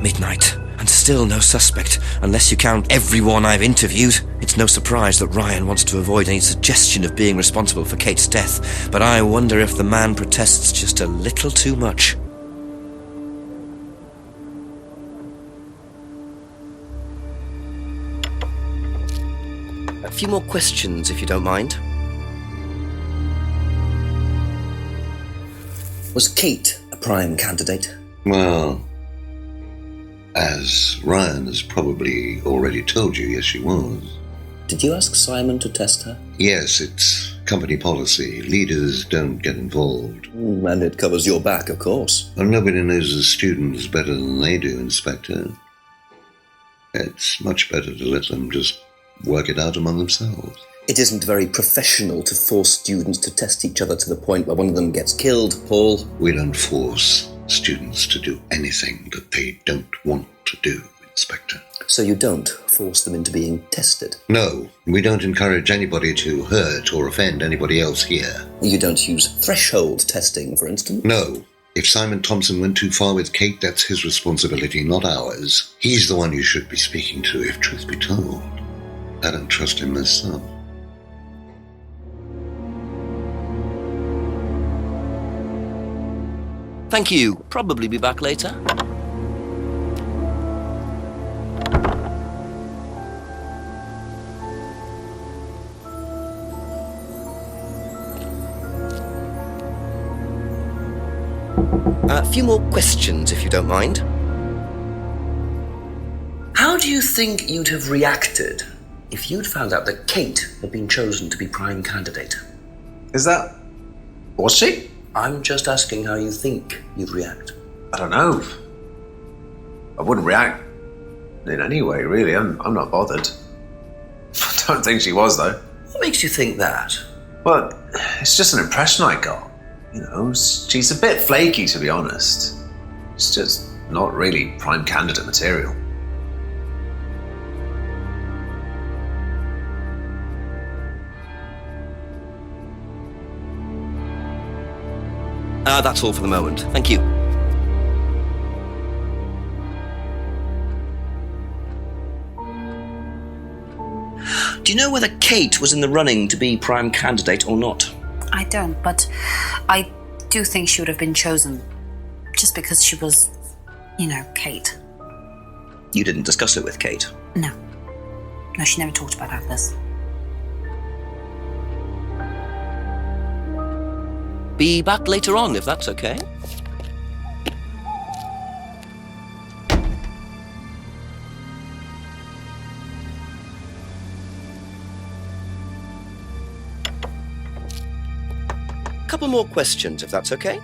midnight, and still no suspect, unless you count everyone I've interviewed. It's no surprise that Ryan wants to avoid any suggestion of being responsible for Kate's death, but I wonder if the man protests just a little too much. A few more questions, if you don't mind. Was Kate a prime candidate? Well, as Ryan has probably already told you, yes, she was. Did you ask Simon to test her? Yes, it's company policy. Leaders don't get involved. And it covers your back, of course. Well, nobody knows the students better than they do, Inspector. It's much better to let them just work it out among themselves. It isn't very professional to force students to test each other to the point where one of them gets killed, Paul. We don't force students to do anything that they don't want to do, Inspector. So you don't force them into being tested? No, we don't encourage anybody to hurt or offend anybody else here. You don't use threshold testing, for instance? No. If Simon Thompson went too far with Kate, that's his responsibility, not ours. He's the one you should be speaking to, if truth be told. I don't trust him myself. Thank you. Probably be back later. A few more questions, if you don't mind. How do you think you'd have reacted if you'd found out that Kate had been chosen to be prime candidate? Was she? I'm just asking how you think you'd react. I don't know. I wouldn't react in any way, really. I'm not bothered. I don't think she was, though. What makes you think that? Well, it's just an impression I got. You know, she's a bit flaky, to be honest. She's just not really prime candidate material. That's all for the moment. Thank you. Do you know whether Kate was in the running to be prime candidate or not? I don't, but I do think she would have been chosen just because she was, Kate. You didn't discuss it with Kate? No, she never talked about this. Be back later on, if that's okay. Couple more questions, if that's okay.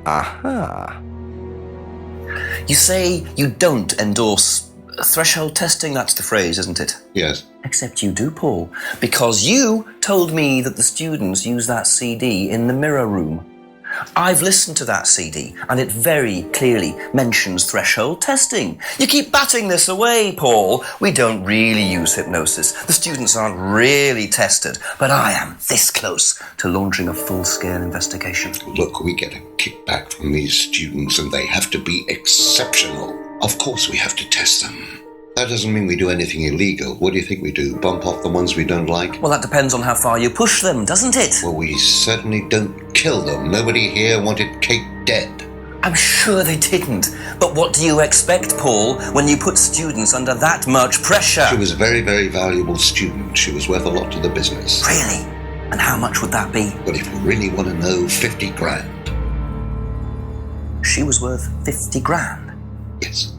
Aha. You say you don't endorse threshold testing, that's the phrase, isn't it? Yes. Except you do, Paul, because you told me that the students use that CD in the mirror room. I've listened to that CD, and it very clearly mentions threshold testing. You keep batting this away, Paul. We don't really use hypnosis. The students aren't really tested, but I am this close to launching a full-scale investigation. Look, we get a kickback from these students, and they have to be exceptional. Of course we have to test them. That doesn't mean we do anything illegal. What do you think we do? Bump off the ones we don't like? Well, that depends on how far you push them, doesn't it? Well, we certainly don't kill them. Nobody here wanted Kate dead. I'm sure they didn't. But what do you expect, Paul, when you put students under that much pressure? She was a very, very valuable student. She was worth a lot to the business. Really? And how much would that be? But if you really want to know, 50 grand. She was worth 50 grand? Yes.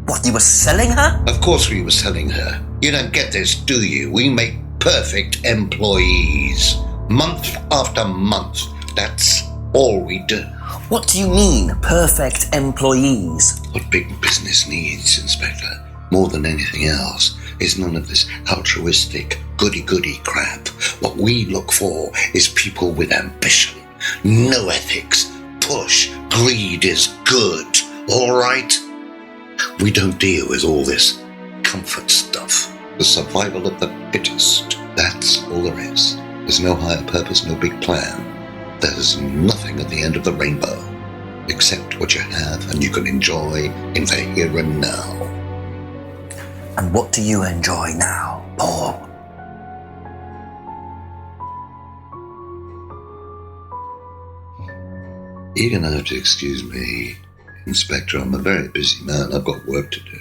What, you were selling her? Of course we were selling her. You don't get this, do you? We make perfect employees. Month after month. That's all we do. What do you mean, perfect employees? What big business needs, Inspector, more than anything else, is none of this altruistic, goody-goody crap. What we look for is people with ambition, no ethics, push, greed is good, all right? We don't deal with all this comfort stuff. The survival of the fittest, that's all there is. There's no higher purpose, no big plan. There's nothing at the end of the rainbow, except what you have and you can enjoy in the here and now. And what do you enjoy now, Paul? You're going to have to excuse me, Inspector. I'm a very busy man. I've got work to do.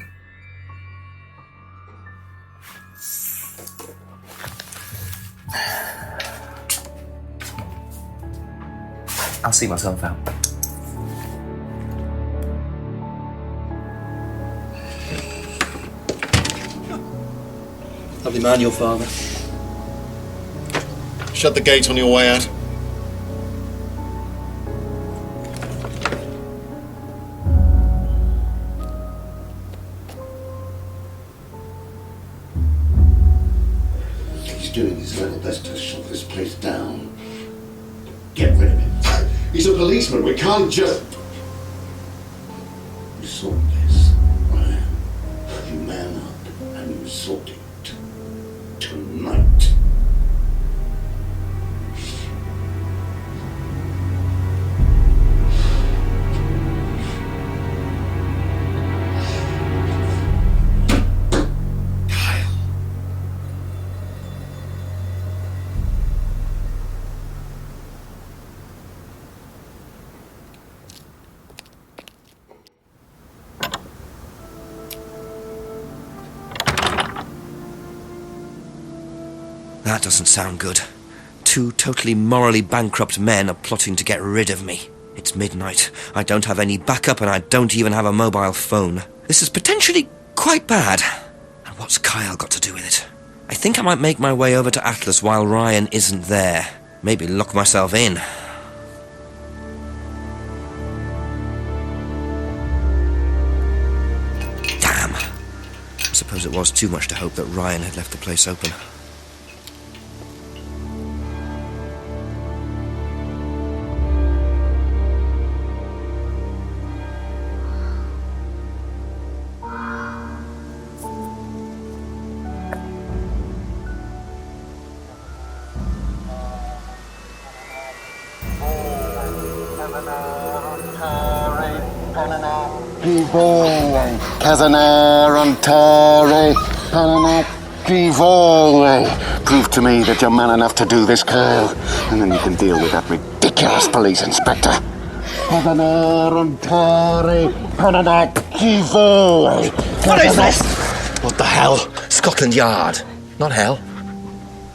I'll see myself out. Lovely man, your father. Shut the gate on your way out. He's doing his level best to shut this place down. Get rid of him. He's a policeman. We can't just... You sort this, Ryan. You man up and you sort it. Tonight. That doesn't sound good. Two totally morally bankrupt men are plotting to get rid of me. It's midnight. I don't have any backup and I don't even have a mobile phone. This is potentially quite bad. And what's Kyle got to do with it? I think I might make my way over to Atlas while Ryan isn't there. Maybe lock myself in. Damn. I suppose it was too much to hope that Ryan had left the place open. Prove to me that you're man enough to do this, Kyle, and then you can deal with that ridiculous police inspector. What is this? What the hell? Scotland Yard, not hell.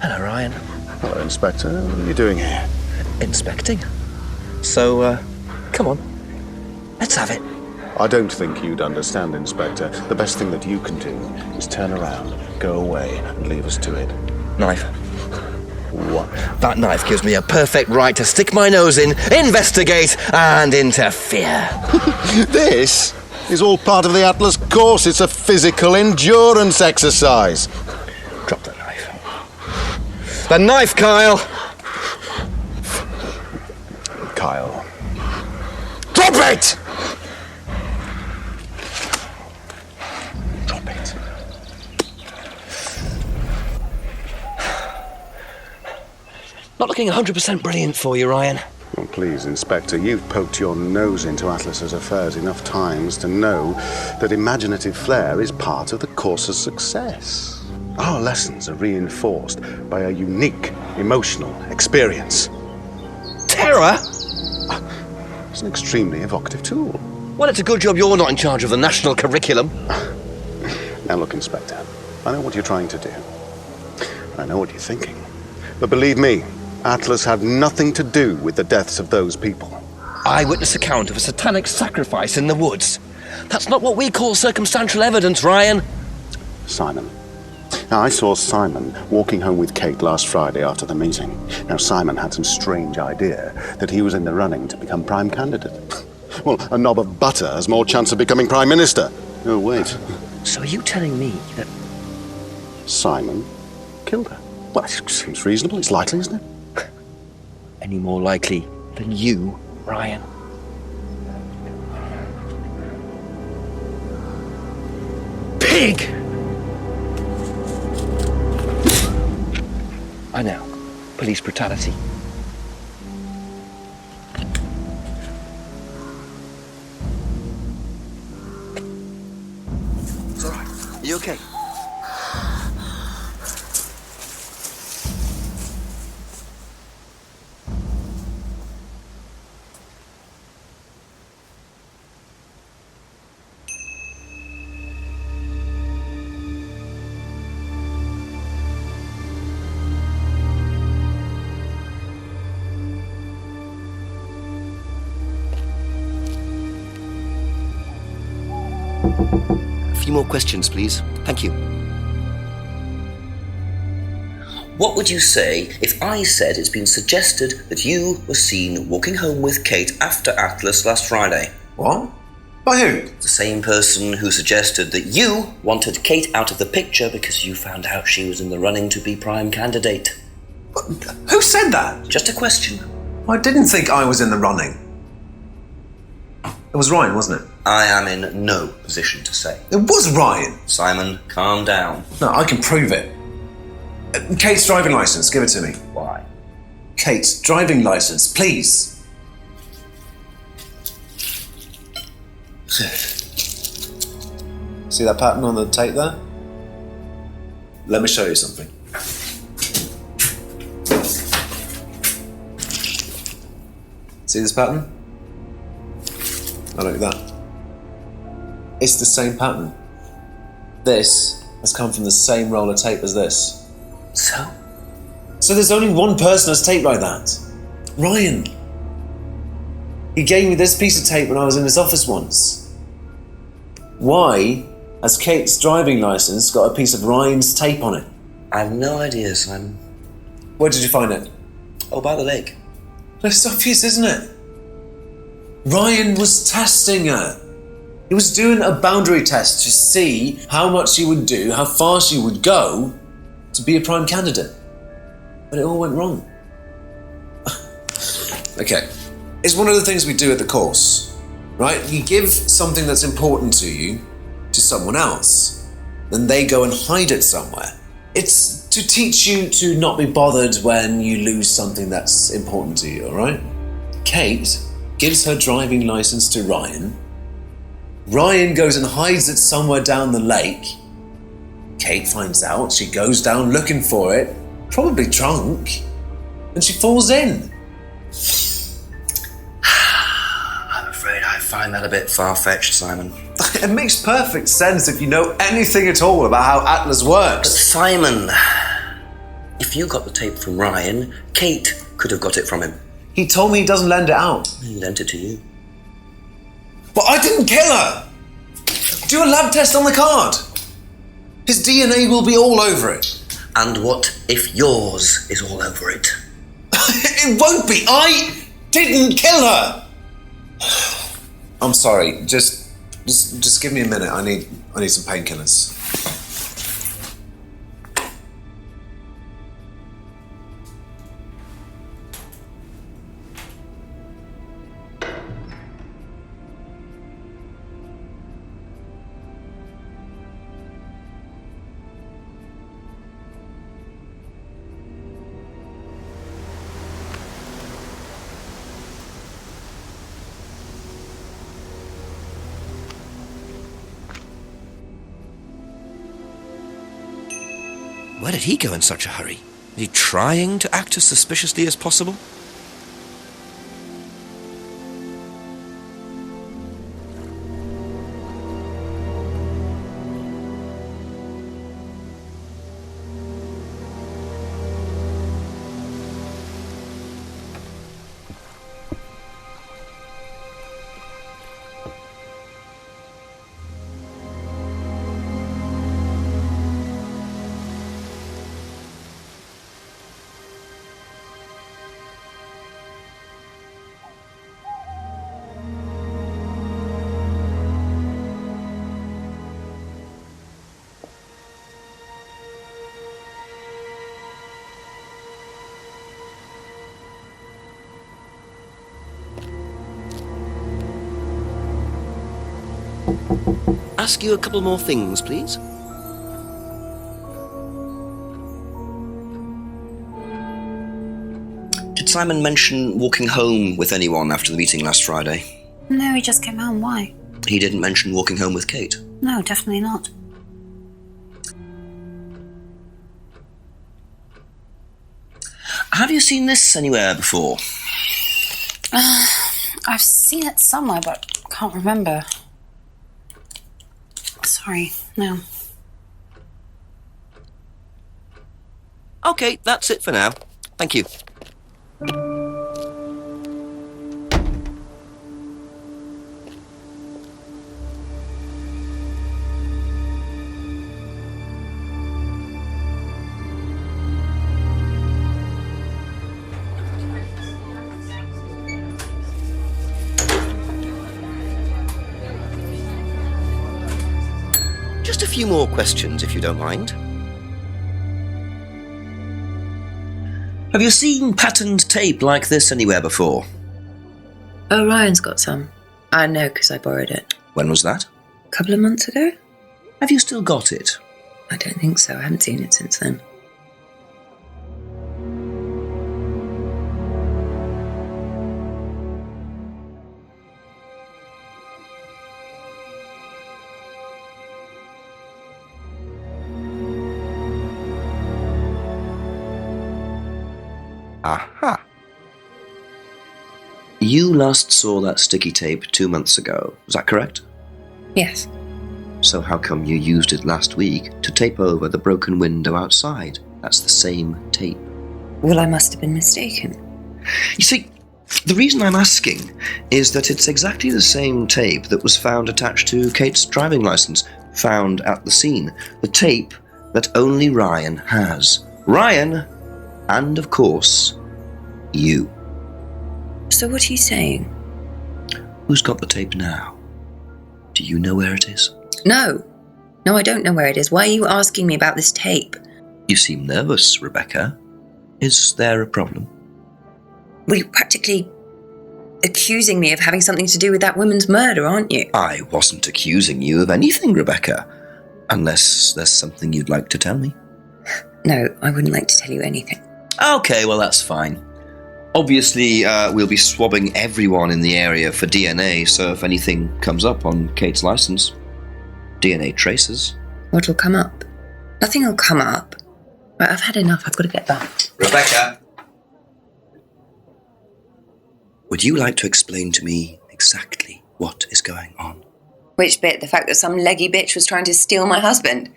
Hello, Ryan. Hello, Inspector. What are you doing here? Inspecting. So, come on. Let's have it. I don't think you'd understand, Inspector. The best thing that you can do is turn around, go away, and leave us to it. Knife. What? That knife gives me a perfect right to stick my nose in, investigate, and interfere. This is all part of the Atlas course. It's a physical endurance exercise. Drop the knife. The knife, Kyle! Kyle. Drop it! Drop it. Not looking 100% brilliant for you, Ryan. Well, please, Inspector, you've poked your nose into Atlas's affairs enough times to know that imaginative flair is part of the course's success. Our lessons are reinforced by a unique emotional experience. Terror? It's an extremely evocative tool. Well, it's a good job you're not in charge of the national curriculum. Now look, Inspector, I know what you're trying to do. I know what you're thinking. But believe me, Atlas had nothing to do with the deaths of those people. Eyewitness account of a satanic sacrifice in the woods. That's not what we call circumstantial evidence, Ryan. Simon, Now, I saw Simon walking home with Kate last Friday after the meeting. Now, Simon had some strange idea that he was in the running to become prime candidate. Well, a knob of butter has more chance of becoming prime minister. Oh, wait. So are you telling me that... Simon killed her? Well, it seems reasonable. It's likely, isn't it? Any more likely than you, Ryan? Pig! I know. Police brutality. It's all right. Are you okay? A few more questions, please. Thank you. What would you say if I said it's been suggested that you were seen walking home with Kate after Atlas last Friday? What? By who? The same person who suggested that you wanted Kate out of the picture because you found out she was in the running to be prime candidate. Who said that? Just a question. I didn't think I was in the running. It was Ryan, wasn't it? I am in no position to say. It was Ryan. Simon, calm down. No, I can prove it. Kate's driving license, give it to me. Why? Kate's driving license, please. See that pattern on the tape there? Let me show you something. See this pattern? Now look at that. It's the same pattern. This has come from the same roll of tape as this. So there's only one person that's taped like that. Ryan. He gave me this piece of tape when I was in his office once. Why has Kate's driving license got a piece of Ryan's tape on it? I have no idea, Simon. Where did you find it? Oh, by the lake. It's obvious, isn't it? Ryan was testing her. He was doing a boundary test to see how much she would do, how far she would go to be a prime candidate. But it all went wrong. Okay. It's one of the things we do at the course, right? You give something that's important to you to someone else, then they go and hide it somewhere. It's to teach you to not be bothered when you lose something that's important to you, all right? Kate gives her driving license to Ryan. Ryan goes and hides it somewhere down the lake. Kate finds out, she goes down looking for it, probably drunk, and she falls in. I'm afraid I find that a bit far-fetched, Simon. It makes perfect sense if you know anything at all about how Atlas But works. Simon, if you got the tape from Ryan, Kate could have got it from him. He told me he doesn't lend it out. He lent it to you. But I didn't kill her! Do a lab test on the card. His DNA will be all over it. And what if yours is all over it? It won't be. I didn't kill her. I'm sorry. Just give me a minute. I need some painkillers. Where did he go in such a hurry? Is he trying to act as suspiciously as possible? Ask you a couple more things, please. Did Simon mention walking home with anyone after the meeting last Friday? No, he just came home. Why? He didn't mention walking home with Kate? No, definitely not. Have you seen this anywhere before? I've seen it somewhere, but can't remember. Sorry, no. Okay, that's it for now. Thank you. Just a few more questions, if you don't mind. Have you seen patterned tape like this anywhere before? Oh, Ryan's got some. I know, because I borrowed it. When was that? A couple of months ago? Have you still got it? I don't think so. I haven't seen it since then. Aha. You last saw that sticky tape 2 months ago, is that correct? Yes. So how come you used it last week to tape over the broken window outside? That's the same tape. Well, I must have been mistaken. You see, the reason I'm asking is that it's exactly the same tape that was found attached to Kate's driving license, found at the scene. The tape that only Ryan has. Ryan, and of course, you. So what are you saying? Who's got the tape now? Do you know where it is? No. No, I don't know where it is. Why are you asking me about this tape? You seem nervous, Rebecca. Is there a problem? Well, you're practically accusing me of having something to do with that woman's murder, aren't you? I wasn't accusing you of anything, Rebecca. Unless there's something you'd like to tell me. No, I wouldn't like to tell you anything. Okay, well, that's fine. Obviously, we'll be swabbing everyone in the area for DNA, so if anything comes up on Kate's license, DNA traces. What'll come up? Nothing will come up. Right, I've had enough. I've got to get back. Rebecca! Would you like to explain to me exactly what is going on? Which bit? The fact that some leggy bitch was trying to steal my husband?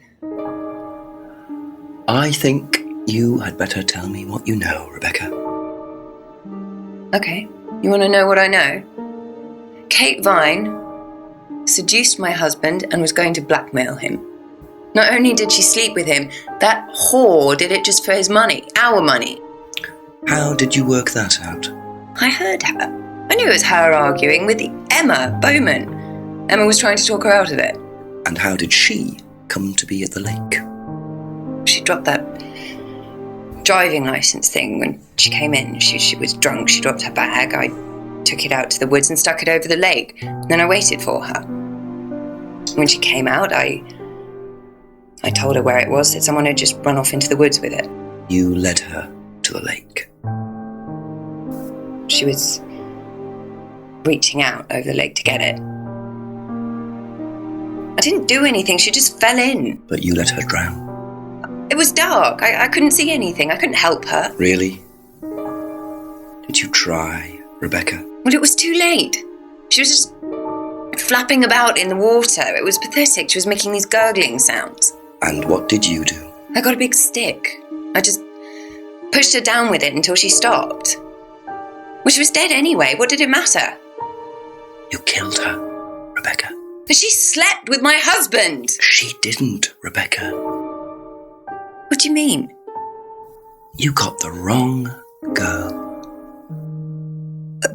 I think you had better tell me what you know, Rebecca. Okay. You want to know what I know? Kate Vine seduced my husband and was going to blackmail him. Not only did she sleep with him, that whore did it just for his money, our money. How did you work that out? I heard her. I knew it was her arguing with Emma Bowman. Emma was trying to talk her out of it. And how did she come to be at the lake? She dropped that driving license thing when she came in. She was drunk. She dropped her bag. I took it out to the woods and stuck it over the lake. Then I waited for her. When she came out, I told her where it was, that someone had just run off into the woods with it. You led her to the lake. She was reaching out over the lake to get it. I didn't do anything. She just fell in. But you let her drown. It was dark. I couldn't see anything. I couldn't help her. Really? Did you try, Rebecca? Well, it was too late. She was just flapping about in the water. It was pathetic. She was making these gurgling sounds. And what did you do? I got a big stick. I just pushed her down with it until she stopped. Well, she was dead anyway. What did it matter? You killed her, Rebecca. But she slept with my husband. She didn't, Rebecca. What do you mean? You got the wrong girl.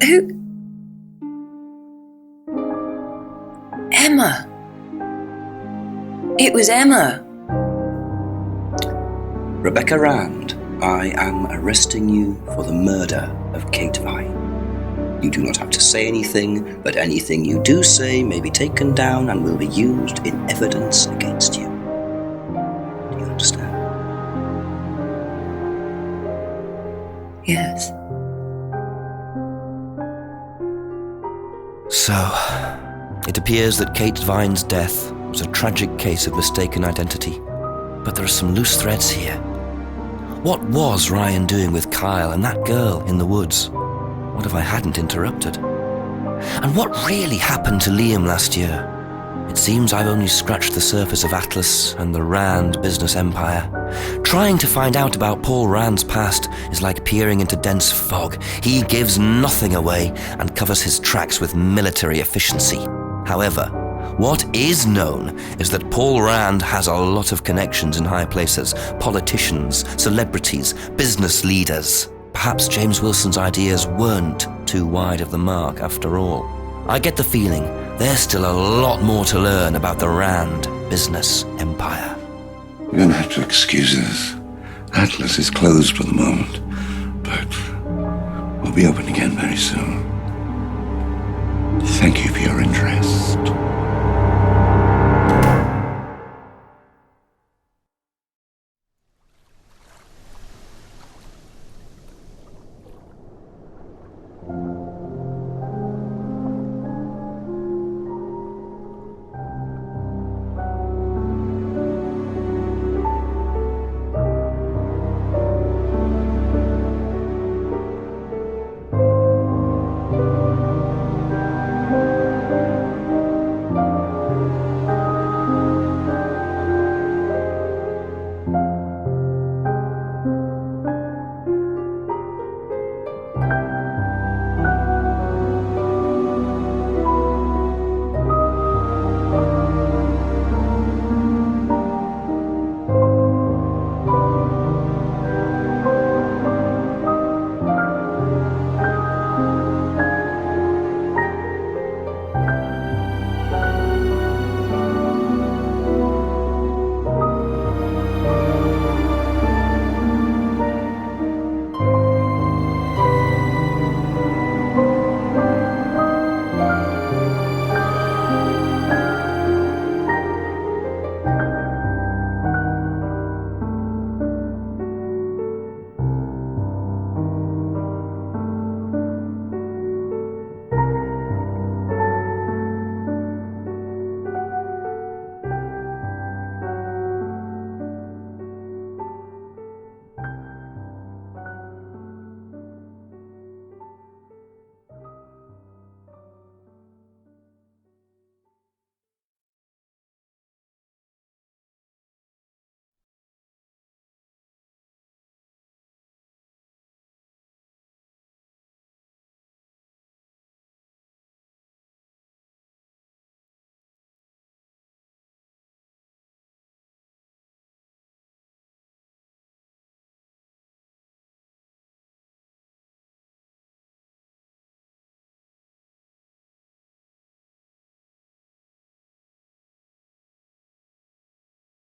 Who? Emma. It was Emma. Rebecca Rand, I am arresting you for the murder of Kate Vine. You do not have to say anything, but anything you do say may be taken down and will be used in evidence against you. Do you understand? Yes. So, it appears that Kate Vine's death was a tragic case of mistaken identity. But there are some loose threads here. What was Ryan doing with Kyle and that girl in the woods? What if I hadn't interrupted? And what really happened to Liam last year? It seems I've only scratched the surface of Atlas and the Rand business empire. Trying to find out about Paul Rand's past is like peering into dense fog. He gives nothing away and covers his tracks with military efficiency. However, what is known is that Paul Rand has a lot of connections in high places, politicians, celebrities, business leaders. Perhaps James Wilson's ideas weren't too wide of the mark after all. I get the feeling there's still a lot more to learn about the Rand business empire. You're going to have to excuse us. Atlas is closed for the moment, but we'll be open again very soon. Thank you for your interest.